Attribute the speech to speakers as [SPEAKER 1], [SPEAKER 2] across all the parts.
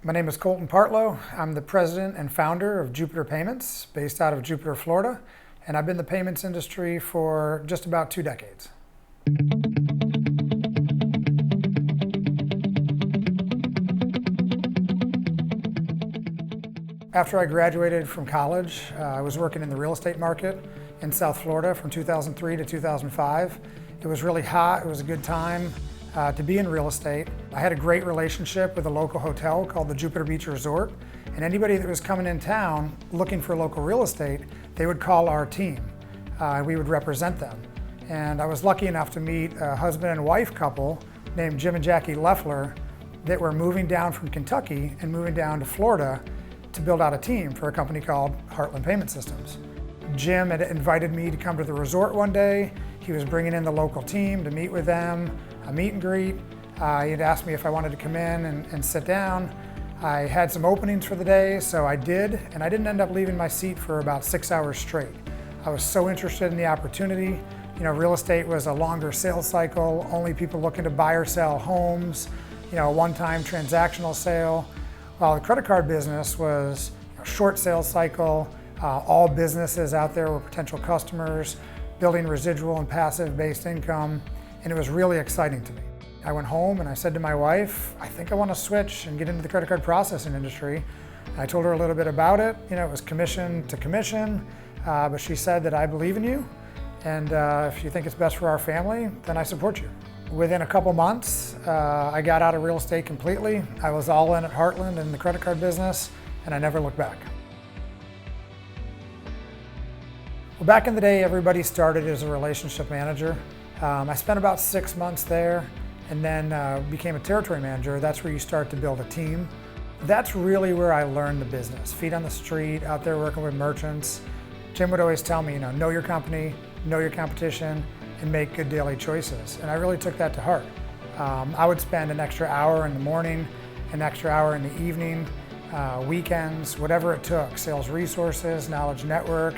[SPEAKER 1] My name is Colton Partlow. I'm the president and founder of Jupiter Payments, based out of Jupiter, Florida, and I've been in the payments industry for just about 2 decades. After I graduated from college, I was working in the real estate market in South Florida from 2003 to 2005. It was really hot. It was a good time to be in real estate. I had a great relationship with a local hotel called the Jupiter Beach Resort, and anybody that was coming in town looking for local real estate, they would call our team. We would represent them. And I was lucky enough to meet a husband and wife couple named Jim and Jackie Leffler that were moving down from Kentucky and moving down to Florida to build out a team for a company called Heartland Payment Systems. Jim had invited me to come to the resort one day. He was bringing in the local team to meet with them, a meet and greet. He had asked me if I wanted to come in and sit down. I had some openings for the day, so I did, and I didn't end up leaving my seat for about 6 hours straight. I was so interested in the opportunity. You know, real estate was a longer sales cycle, only people looking to buy or sell homes, a one-time transactional sale. While the credit card business was a short sales cycle, all businesses out there were potential customers, building residual and passive-based income, and it was really exciting to me. I went home and I said to my wife, I think I want to switch and get into the credit card processing industry. I told her a little bit about it. It was commission to commission, but she said that I believe in you, and if you think it's best for our family, then I support you. Within a couple months, I got out of real estate completely. I was all in at Heartland in the credit card business, and I never looked back. Well, back in the day, everybody started as a relationship manager. I spent about 6 months there and then became a territory manager. That's where you start to build a team. That's really where I learned the business. Feet on the street, out there working with merchants. Jim would always tell me, know your company, know your competition, and make good daily choices. And I really took that to heart. I would spend an extra hour in the morning, an extra hour in the evening, weekends, whatever it took, sales resources, knowledge network,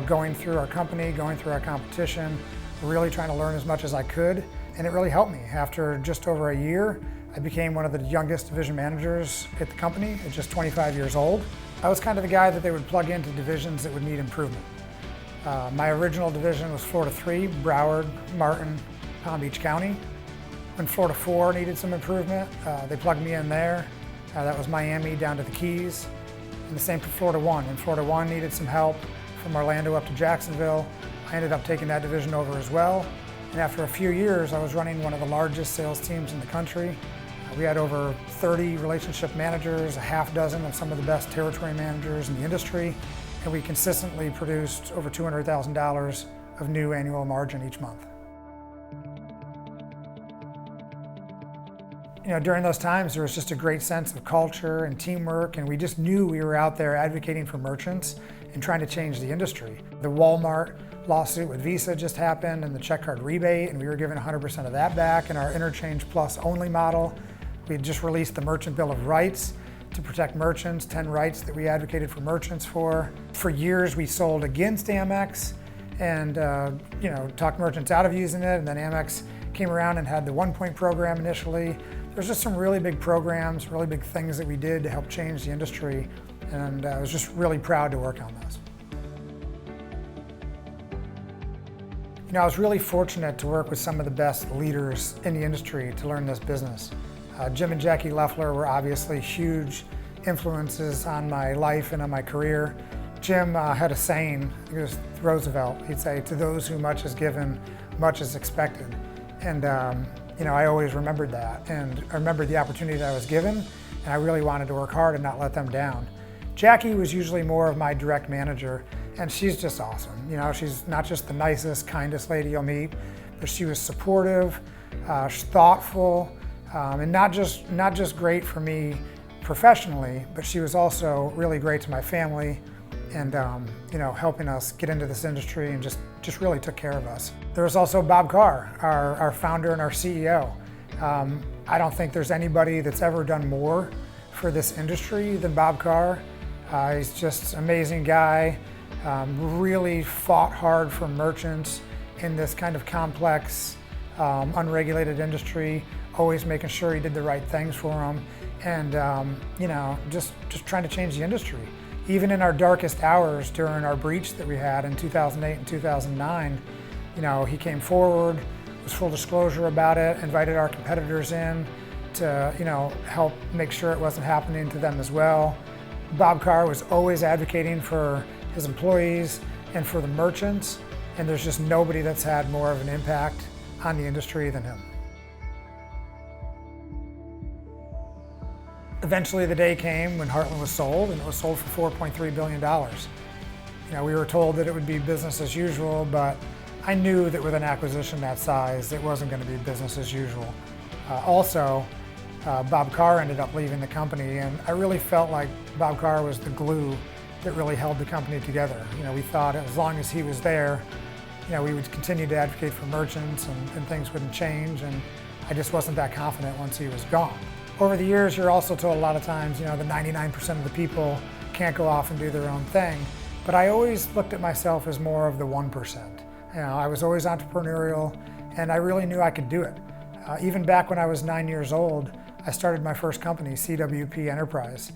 [SPEAKER 1] going through our company, going through our competition, really trying to learn as much as I could, and it really helped me. After just over a year, I became one of the youngest division managers at the company at just 25 years old. I was kind of the guy that they would plug into divisions that would need improvement. My original division was Florida 3, Broward, Martin, Palm Beach County. When Florida 4 needed some improvement, they plugged me in there. That was Miami down to the Keys. And the same for Florida 1. When Florida 1 needed some help from Orlando up to Jacksonville, I ended up taking that division over as well. And after a few years, I was running one of the largest sales teams in the country. We had over 30 relationship managers, a half dozen of some of the best territory managers in the industry, and we consistently produced over $200,000 of new annual margin each month. During those times, there was just a great sense of culture and teamwork, and we just knew we were out there advocating for merchants and trying to change the industry. The Walmart lawsuit with Visa just happened, and the check card rebate, and we were given 100% of that back in our interchange plus only model. We had just released the Merchant Bill of Rights to protect merchants, 10 rights that we advocated for merchants for. For years, we sold against Amex and talked merchants out of using it, and then Amex came around and had the 1-point program initially. There's just some really big programs, really big things that we did to help change the industry, and I was just really proud to work on those. I was really fortunate to work with some of the best leaders in the industry to learn this business. Jim and Jackie Leffler were obviously huge influences on my life and on my career. Jim had a saying, it was Roosevelt, he'd say, "To those who much is given, much is expected." And I always remembered that, and I remembered the opportunity that I was given, and I really wanted to work hard and not let them down. Jackie was usually more of my direct manager, and she's just awesome. She's not just the nicest, kindest lady you'll meet, but she was supportive, thoughtful, and not just great for me professionally, but she was also really great to my family, and helping us get into this industry, and just really took care of us. There was also Bob Carr, our founder and our CEO. I don't think there's anybody that's ever done more for this industry than Bob Carr. He's just an amazing guy, really fought hard for merchants in this kind of complex, unregulated industry, always making sure he did the right things for them. and just trying to change the industry. Even in our darkest hours during our breach that we had in 2008 and 2009, he came forward, was full disclosure about it, invited our competitors in to help make sure it wasn't happening to them as well. Bob Carr was always advocating for his employees and for the merchants, and there's just nobody that's had more of an impact on the industry than him. Eventually the day came when Heartland was sold, and it was sold for $4.3 billion. We were told that it would be business as usual, but I knew that with an acquisition that size, it wasn't going to be business as usual. Bob Carr ended up leaving the company, and I really felt like Bob Carr was the glue that really held the company together. We thought as long as he was there, we would continue to advocate for merchants and things wouldn't change, and I just wasn't that confident once he was gone. Over the years, you're also told a lot of times, the 99% of the people can't go off and do their own thing, but I always looked at myself as more of the 1%. I was always entrepreneurial, and I really knew I could do it. Even back when I was 9 years old, I started my first company, CWP Enterprise.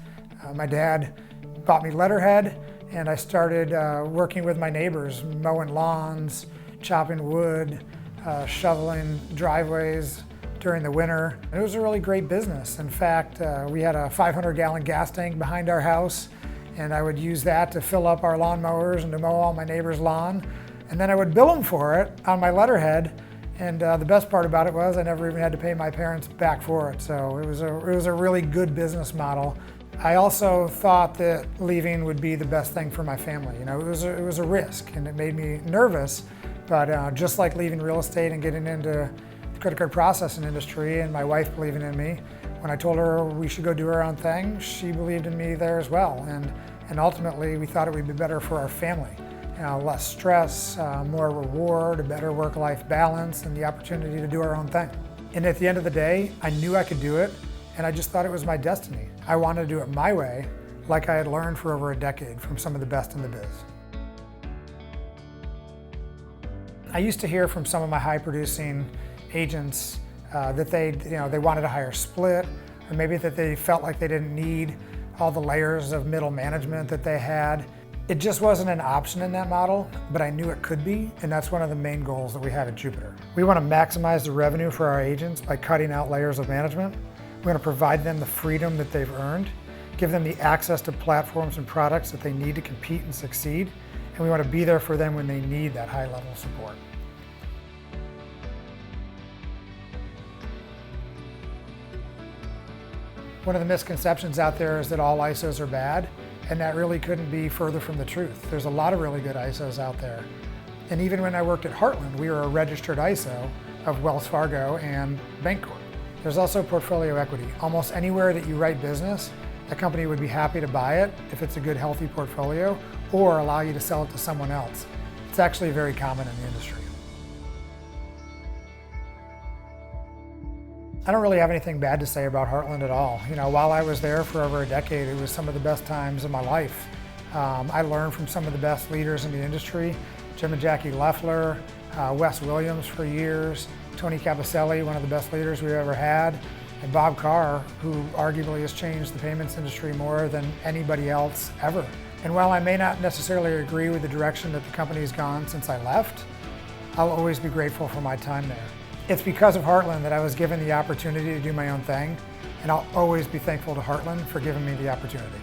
[SPEAKER 1] My dad bought me letterhead, and I started working with my neighbors, mowing lawns, chopping wood, shoveling driveways during the winter. It was a really great business. In fact, we had a 500-gallon gas tank behind our house, and I would use that to fill up our lawnmowers and to mow all my neighbors' lawn. And then I would bill them for it on my letterhead. And the best part about it was I never even had to pay my parents back for it. So it was a really good business model. I also thought that leaving would be the best thing for my family. It was a risk, and it made me nervous. But just like leaving real estate and getting into the credit card processing industry, and my wife believing in me, when I told her we should go do our own thing, she believed in me there as well. And ultimately, we thought it would be better for our family. Less stress, more reward, a better work-life balance, and the opportunity to do our own thing. And at the end of the day, I knew I could do it, and I just thought it was my destiny. I wanted to do it my way, like I had learned for over a decade from some of the best in the biz. I used to hear from some of my high-producing agents that they wanted to hire split, or maybe that they felt like they didn't need all the layers of middle management that they had. It just wasn't an option in that model, but I knew it could be, and that's one of the main goals that we have at Jupiter. We want to maximize the revenue for our agents by cutting out layers of management. We want to provide them the freedom that they've earned, give them the access to platforms and products that they need to compete and succeed, and we want to be there for them when they need that high-level support. One of the misconceptions out there is that all ISOs are bad. And that really couldn't be further from the truth. There's a lot of really good ISOs out there. And even when I worked at Heartland, we were a registered ISO of Wells Fargo and Bancorp. There's also portfolio equity. Almost anywhere that you write business, a company would be happy to buy it if it's a good, healthy portfolio, or allow you to sell it to someone else. It's actually very common in the industry. I don't really have anything bad to say about Heartland at all. While I was there for over a decade, it was some of the best times of my life. I learned from some of the best leaders in the industry, Jim and Jackie Leffler, Wes Williams for years, Tony Capicelli, one of the best leaders we've ever had, and Bob Carr, who arguably has changed the payments industry more than anybody else ever. And while I may not necessarily agree with the direction that the company's gone since I left, I'll always be grateful for my time there. It's because of Heartland that I was given the opportunity to do my own thing, and I'll always be thankful to Heartland for giving me the opportunity.